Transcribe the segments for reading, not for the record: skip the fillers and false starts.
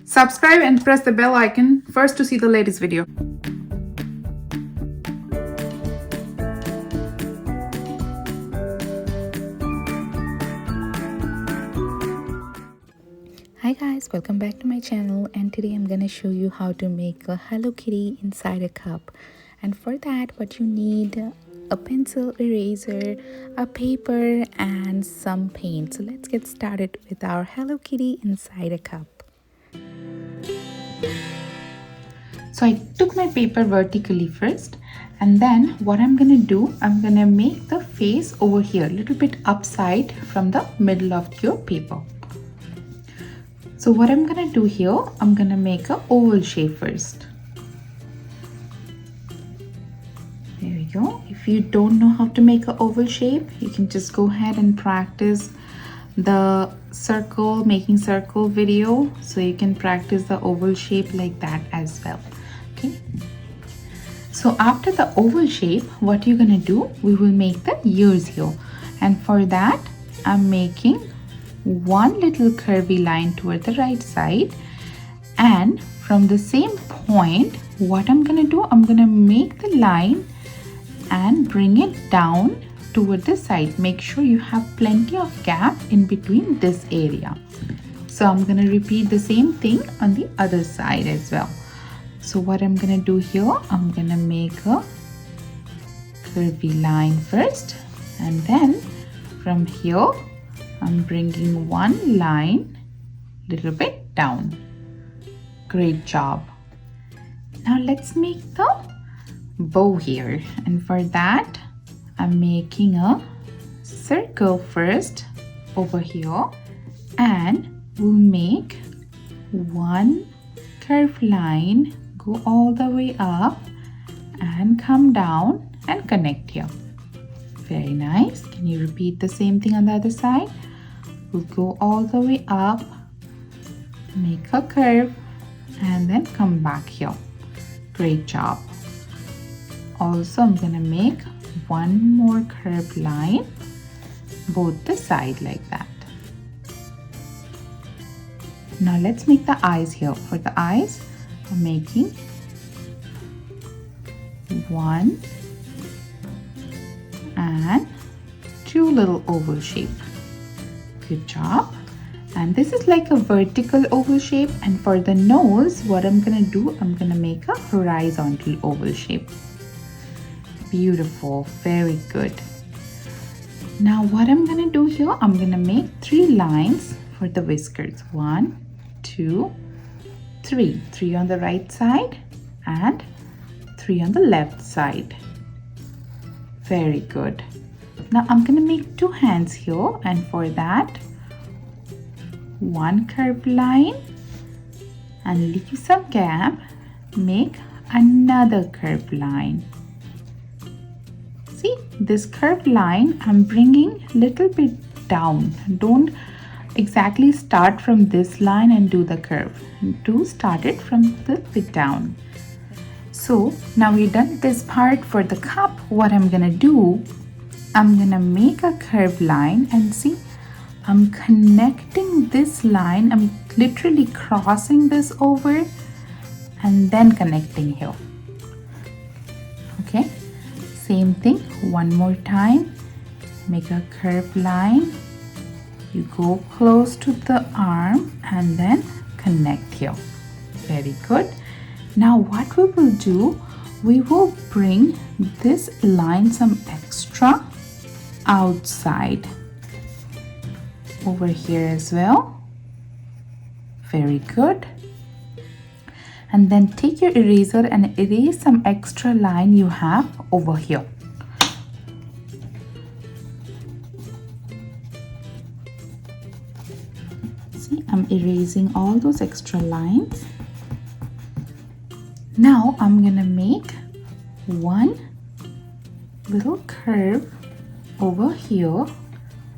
Subscribe and press the bell icon first to see the latest video. Hi guys, welcome back to my channel, and today I'm gonna show you how to make a Hello Kitty inside a cup. And for that what you need a pencil, eraser, a paper and some paint. So let's get started with our Hello Kitty inside a cup. So I took my paper vertically first, and then what I'm gonna do, I'm gonna make the face over here a little bit upside from the middle of your paper. So what I'm gonna do here, I'm gonna make an oval shape first. There we go. If you don't know how to make an oval shape, you can just go ahead and practice the making circle video, so you can practice the oval shape like that as well. Okay, so after the oval shape, what you're gonna do, we will make the ears here, and for that I'm making one little curvy line toward the right side, and from the same point what I'm gonna do, I'm gonna make the line and bring it down toward the side. Make sure you have plenty of gap in between this area. So I'm gonna repeat the same thing on the other side as well. So what I'm gonna do here, I'm gonna make a curvy line first, and then from here I'm bringing one line little bit down. Great job. Now let's make the bow here, and for that I'm making a circle first over here, and we'll make one curved line, go all the way up and come down and connect here. Very nice. Can you repeat the same thing on the other side? We'll go all the way up, make a curve, and then come back here. Great job. Also, I'm gonna make one more curved line both the side like that. Now let's make the eyes here. For the eyes, I'm making one and two little oval shape. Good job. And this is like a vertical oval shape, and for the nose, what I'm gonna do, I'm gonna make a horizontal oval shape. Beautiful, very good. Now what I'm gonna do here, I'm gonna make 3 lines for the whiskers. 1, 2, 3. 3 on the right side and 3 on the left side. Very good. Now I'm gonna make 2 hands here, and for that, one curved line and leave some gap, make another curved line. See, this curved line I'm bringing little bit down. Don't exactly start from this line and do the curve. Do start it from a little bit down. So now we've done this part for the cup. What I'm gonna do, I'm gonna make a curved line, and see, I'm connecting this line. I'm literally crossing this over and then connecting here. Okay, same thing one more time. Make a curved line, you go close to the arm and then connect here. Very good. Now what we will do, we will bring this line some extra outside over here as well. Very good. And then take your eraser and erase some extra line you have over here. See, I'm erasing all those extra lines. Now I'm gonna make one little curve over here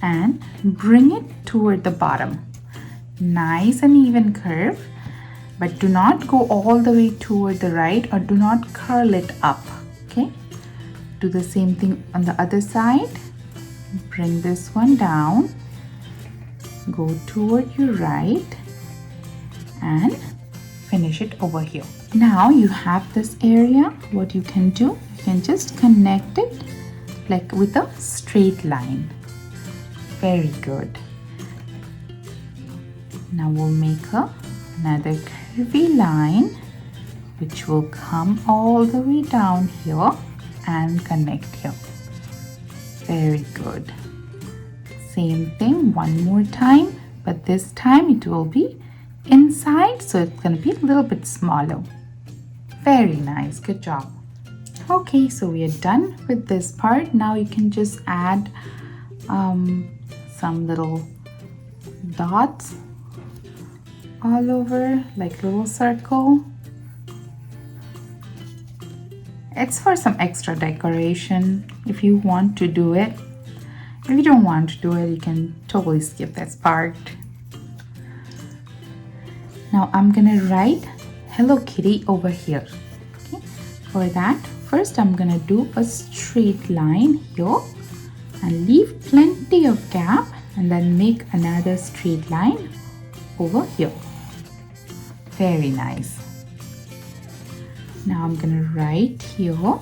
and bring it toward the bottom. Nice and even curve, but do not go all the way toward the right, or do not curl it up. Okay, do the same thing on the other side. Bring this one down, go toward your right and finish it over here. Now you have this area. What you can do, you can just connect it like with a straight line. Very good. Now we'll make another curvy line which will come all the way down here and connect here. Very good. Same thing one more time, but this time it will be inside, so it's going to be a little bit smaller. Very nice. Good job. Okay, so we are done with this part. Now you can just add some little dots all over, like little circle. It's for some extra decoration if you want to do it. If you don't want to do it, you can totally skip this part. Now I'm gonna write Hello Kitty over here. Okay. For that, first I'm gonna do a straight line here and leave plenty of gap, and then make another straight line over here. Very nice. Now I'm gonna write here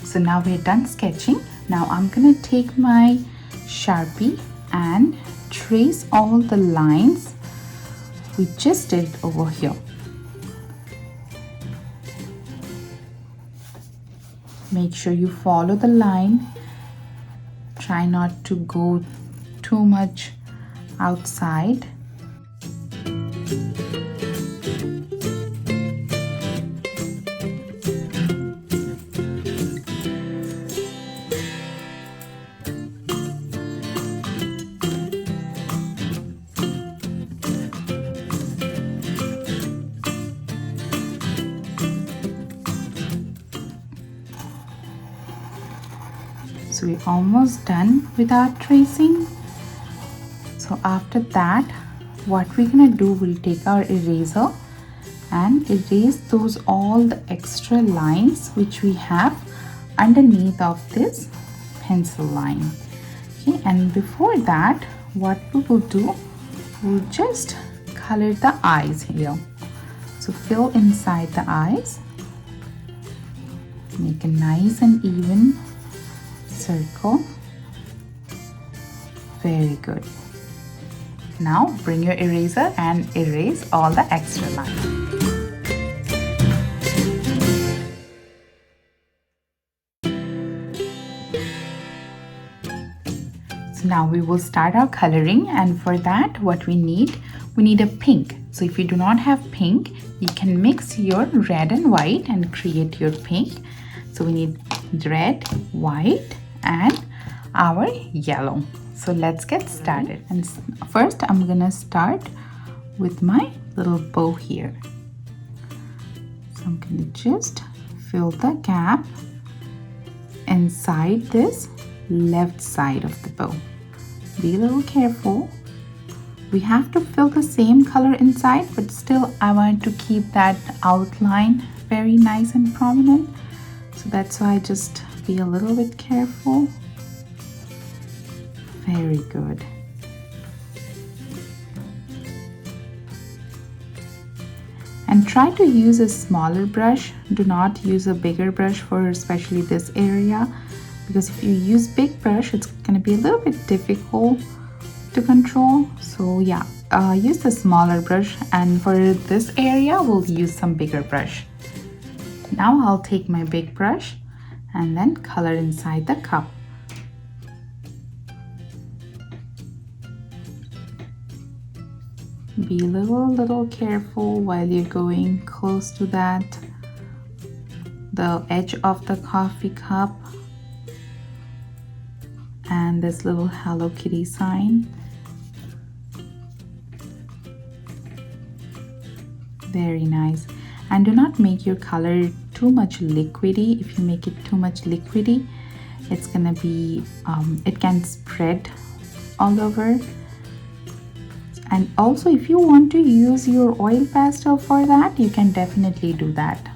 so now we're done sketching. Now I'm gonna take my Sharpie and trace all the lines we just did over here. Make sure you follow the line. Try not to go too much outside. So we're almost done with our tracing. So after that, what we're gonna do, we'll take our eraser and erase those all the extra lines which we have underneath of this pencil line. Okay, and before that, what we will do, we'll just color the eyes here. So fill inside the eyes, make a nice and even circle. Very good. Now bring your eraser and erase all the extra lines. So now we will start our coloring, and for that what we need a pink. So if you do not have pink, you can mix your red and white and create your pink. So we need red, white and our yellow. So let's get started. And first I'm gonna start with my little bow here. So I'm gonna just fill the gap inside this left side of the bow. Be a little careful. We have to fill the same color inside, but still I want to keep that outline very nice and prominent. So that's why I just be a little bit careful. Very good. And try to use a smaller brush. Do not use a bigger brush for especially this area, because if you use big brush, it's going to be a little bit difficult to control. So yeah, use the smaller brush, and for this area we'll use some bigger brush. Now I'll take my big brush and then color inside the cup. Be a little careful while you're going close to the edge of the coffee cup and this little Hello Kitty sign. Very nice. And do not make your color too much liquidy. If you make it too much liquidy, it's gonna be it can spread all over. And also, if you want to use your oil pastel for that, you can definitely do that.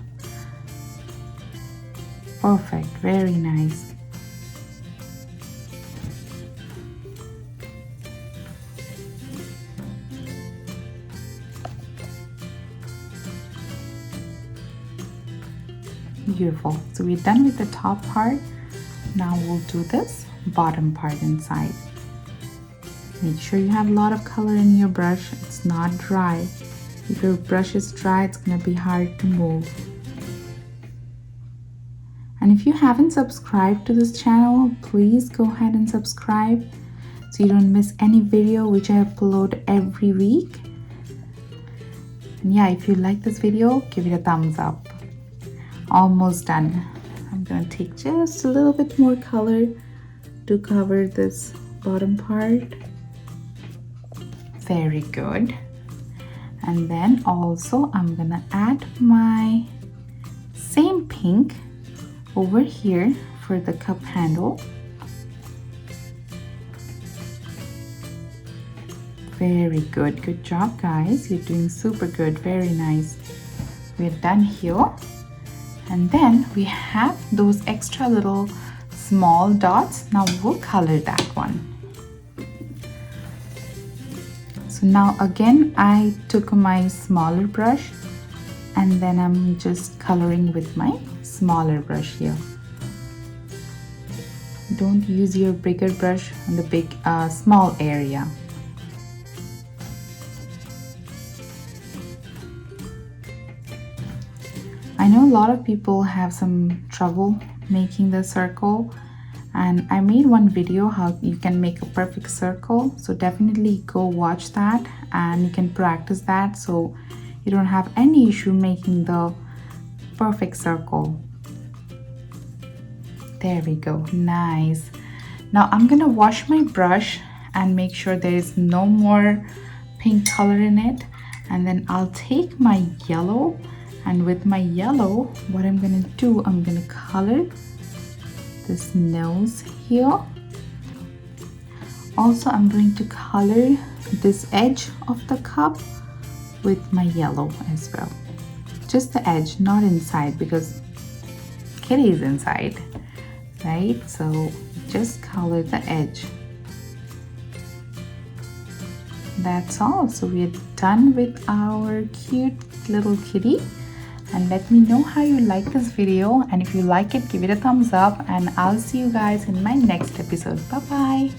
Perfect. Very nice. Beautiful. So we're done with the top part. Now we'll do this bottom part inside. Make sure you have a lot of color in your brush. It's not dry. If your brush is dry, it's gonna be hard to move. And if you haven't subscribed to this channel, please go ahead and subscribe so you don't miss any video which I upload every week. And yeah, if you like this video, give it a thumbs up. Almost done. I'm gonna take just a little bit more color to cover this bottom part. Very good. And then also I'm gonna add my same pink over here for the cup handle. Very good. Good job, guys. You're doing super good. Very nice. We're done here. And then we have those extra little small dots. Now we'll color that one. So now again, I took my smaller brush and then I'm just coloring with my smaller brush here. Don't use your bigger brush on the small area. I know a lot of people have some trouble making the circle, and I made one video how you can make a perfect circle, so definitely go watch that and you can practice that so you don't have any issue making the perfect circle. There we go. Nice. Now I'm gonna wash my brush and make sure there is no more pink color in it, and then I'll take my yellow, and with my yellow what I'm gonna do, I'm gonna color this nose here. Also I'm going to color this edge of the cup with my yellow as well. Just the edge, not inside, because kitty is inside, right? So just color the edge. That's all. So we're done with our cute little kitty. And let me know how you like this video, and if you like it, give it a thumbs up, and I'll see you guys in my next episode. Bye bye.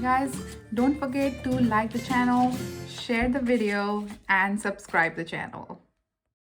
Guys, don't forget to like the channel, share the video, and subscribe the channel.